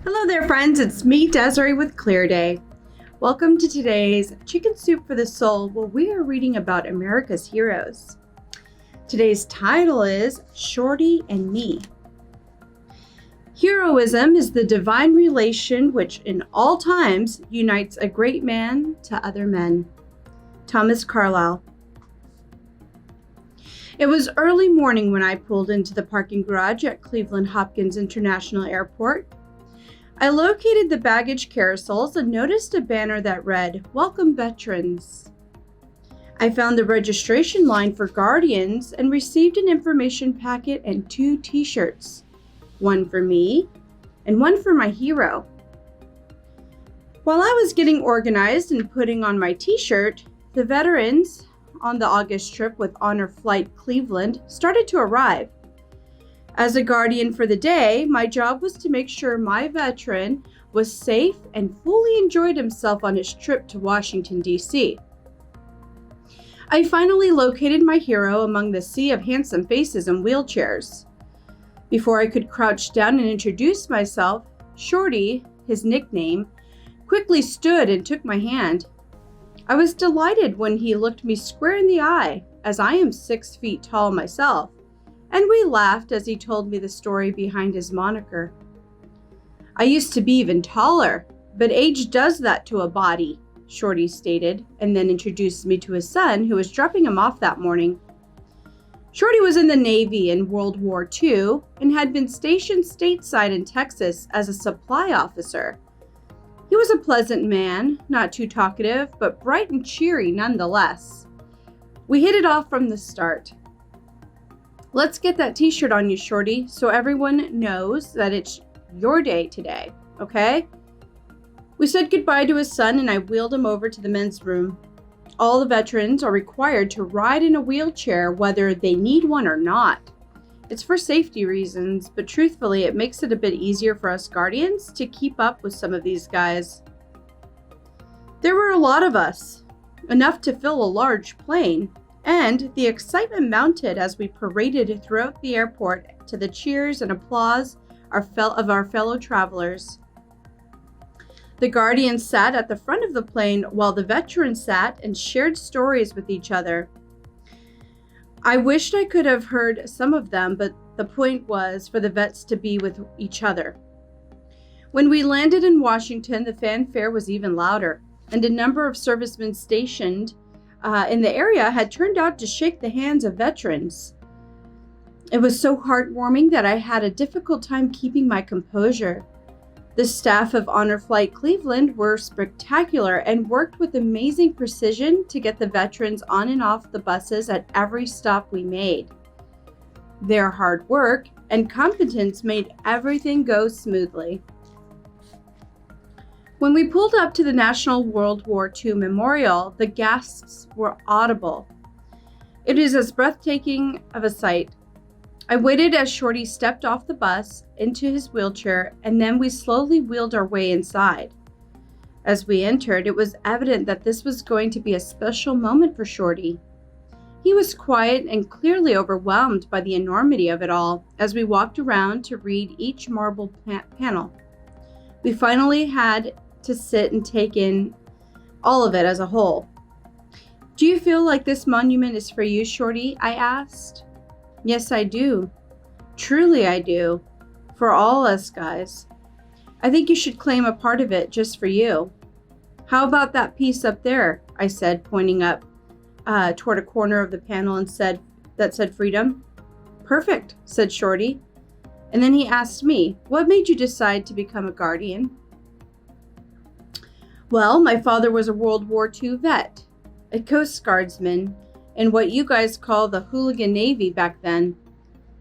Hello there, friends. It's me, Desiree with Clearday. Welcome to today's Chicken Soup for the Soul, where we are reading about America's heroes. Today's title is Shorty and Me. Heroism is the divine relation which in all times unites a great man to other men. Thomas Carlyle. It was early morning when I pulled into the parking garage at Cleveland Hopkins International Airport. I located the baggage carousels and noticed a banner that read, "Welcome Veterans." I found the registration line for Guardians and received an information packet and 2 t-shirts, one for me and one for my hero. While I was getting organized and putting on my t-shirt, the veterans on the August trip with Honor Flight Cleveland started to arrive. As a guardian for the day, my job was to make sure my veteran was safe and fully enjoyed himself on his trip to Washington, D.C. I finally located my hero among the sea of handsome faces and wheelchairs. Before I could crouch down and introduce myself, Shorty, his nickname, quickly stood and took my hand. I was delighted when he looked me square in the eye, as I am 6 feet tall myself, and we laughed as he told me the story behind his moniker. "I used to be even taller, but age does that to a body," Shorty stated, and then introduced me to his son, who was dropping him off that morning. Shorty was in the Navy in World War II and had been stationed stateside in Texas as a supply officer. He was a pleasant man, not too talkative, but bright and cheery nonetheless. We hit it off from the start. "Let's get that t-shirt on you, Shorty, so everyone knows that it's your day today, okay?" We said goodbye to his son and I wheeled him over to the men's room. All the veterans are required to ride in a wheelchair whether they need one or not. It's for safety reasons, but truthfully, it makes it a bit easier for us guardians to keep up with some of these guys. There were a lot of us, enough to fill a large plane, and the excitement mounted as we paraded throughout the airport to the cheers and applause of our fellow travelers. The guardians sat at the front of the plane while the veterans sat and shared stories with each other. I wished I could have heard some of them, but the point was for the vets to be with each other. When we landed in Washington, the fanfare was even louder, and a number of servicemen stationed in the area had turned out to shake the hands of veterans. It was so heartwarming that I had a difficult time keeping my composure. The staff of Honor Flight Cleveland were spectacular and worked with amazing precision to get the veterans on and off the buses at every stop we made. Their hard work and competence made everything go smoothly. When we pulled up to the National World War II Memorial, the gasps were audible. It is as breathtaking of a sight. I waited as Shorty stepped off the bus into his wheelchair, and then we slowly wheeled our way inside. As we entered, it was evident that this was going to be a special moment for Shorty. He was quiet and clearly overwhelmed by the enormity of it all as we walked around to read each marble panel. We finally had to sit and take in all of it as a whole. "Do you feel like this monument is for you, Shorty?" I asked. "Yes, I do. Truly, I do. For all us guys. I think you should claim a part of it just for you." "How about that piece up there?" I said, pointing up toward a corner of the panel that said freedom. "Perfect," said Shorty. And then he asked me, "What made you decide to become a guardian?" "Well, my father was a World War II vet, a Coast Guardsman, in what you guys call the hooligan Navy back then.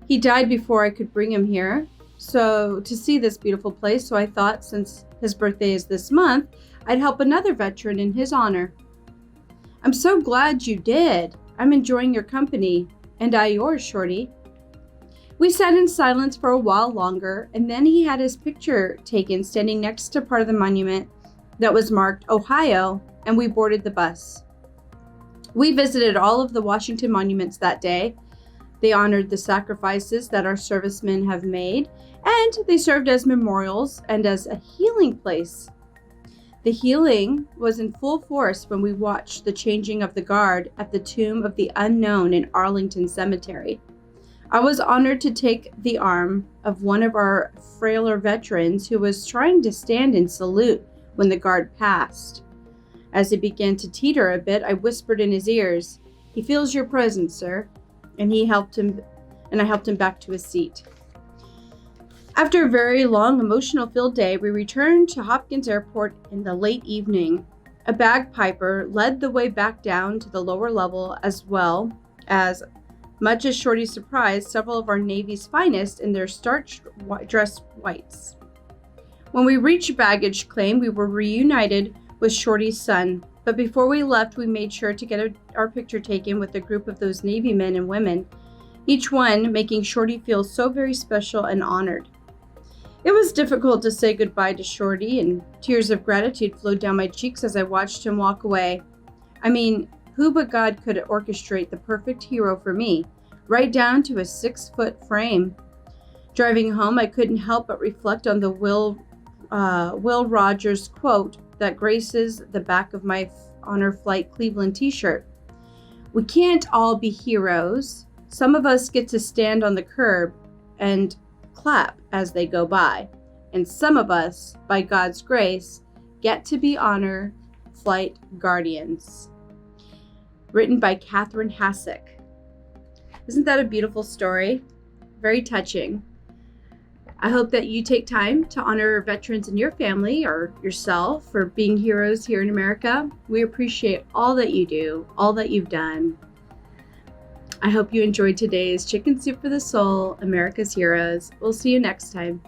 He died before I could bring him here, so to see this beautiful place, so I thought since his birthday is this month, I'd help another veteran in his honor." "I'm so glad you did. I'm enjoying your company, and I yours, Shorty." We sat in silence for a while longer, and then he had his picture taken standing next to part of the monument that was marked Ohio, and we boarded the bus. We visited all of the Washington monuments that day, They honored the sacrifices that our servicemen have made, and they served as memorials and as a healing place. The healing was in full force when we watched the changing of the guard at the Tomb of the Unknown in Arlington Cemetery. I was honored to take the arm of one of our frailer veterans who was trying to stand and salute when the guard passed. As he began to teeter a bit, I whispered in his ears, "He feels your presence, sir," and I helped him back to his seat. After a very long, emotional-filled day, we returned to Hopkins Airport in the late evening. A bagpiper led the way back down to the lower level, as well as, much as Shorty's surprise, several of our Navy's finest in their starched dress whites. When we reached baggage claim, we were reunited with Shorty's son, but before we left, we made sure to get our picture taken with a group of those Navy men and women, each one making Shorty feel so very special and honored. It was difficult to say goodbye to Shorty, and tears of gratitude flowed down my cheeks as I watched him walk away. I mean, who but God could orchestrate the perfect hero for me, right down to a 6-foot frame? Driving home, I couldn't help but reflect on the Will Rogers quote that graces the back of my Honor Flight Cleveland t-shirt. We can't all be heroes. Some of us get to stand on the curb and clap as they go by, and some of us, by God's grace, get to be Honor Flight Guardians. Written by Catherine Hassick. Isn't that a beautiful story? Very touching. I hope that you take time to honor veterans in your family or yourself for being heroes here in America. We appreciate all that you do, all that you've done. I hope you enjoyed today's Chicken Soup for the Soul, America's Heroes. We'll see you next time.